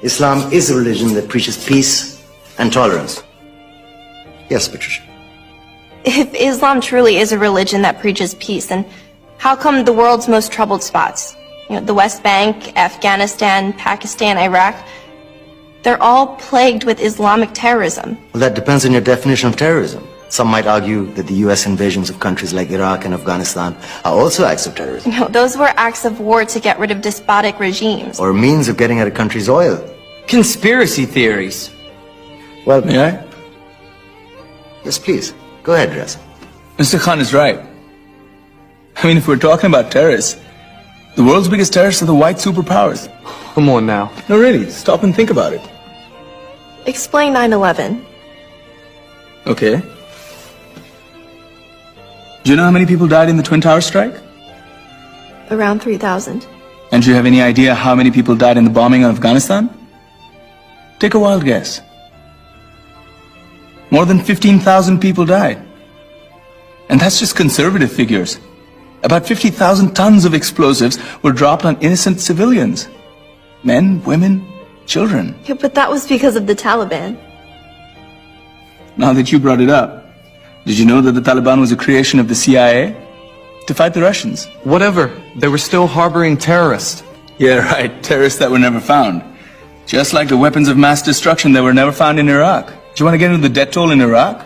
Islam is a religion that preaches peace and tolerance. Yes, Patricia. If Islam truly is a religion that preaches peace, then how come the world's most troubled spots, the West Bank, Afghanistan, Pakistan, Iraq, they're all plagued with Islamic terrorism? Well, that depends on your definition of terrorism. Some might argue that the US invasions of countries like Iraq and Afghanistan are also acts of terrorism. No, those were acts of war to get rid of despotic regimes. Or means of getting at a country's oil. Conspiracy theories. Well, May I? Yes, please. Go ahead, Reza. Mr. Khan is right. I mean, if we're talking about terrorists, the world's biggest terrorists are the white superpowers. Come on now. No, really, stop and think about it. Explain 9/11. Okay. Do you know how many people died in the Twin Towers strike? Around 3,000. And do you have any idea how many people died in the bombing of Afghanistan? Take a wild guess. More than 15,000 people died. And that's just conservative figures. About 50,000 tons of explosives were dropped on innocent civilians. Men, women, children. Yeah, but that was because of the Taliban. Now that you brought it up, did you know that the Taliban was a creation of the CIA? To fight the Russians. Whatever. They were still harboring terrorists. Yeah, right. Terrorists that were never found. Just like the weapons of mass destruction that were never found in Iraq. Do you want to get into the death toll in Iraq?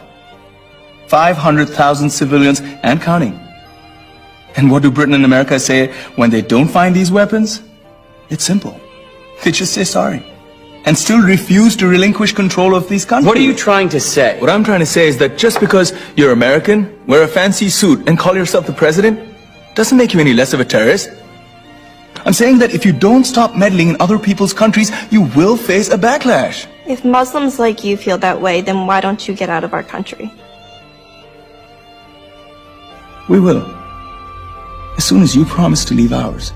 500,000 civilians and counting. And what do Britain and America say when they don't find these weapons? It's simple. They just say sorry. And still refuse to relinquish control of these countries. What are you trying to say? What I'm trying to say is that just because you're American, wear a fancy suit, and call yourself the president, doesn't make you any less of a terrorist. I'm saying that if you don't stop meddling in other people's countries, you will face a backlash. If Muslims like you feel that way, then why don't you get out of our country? We will. As soon as you promise to leave ours.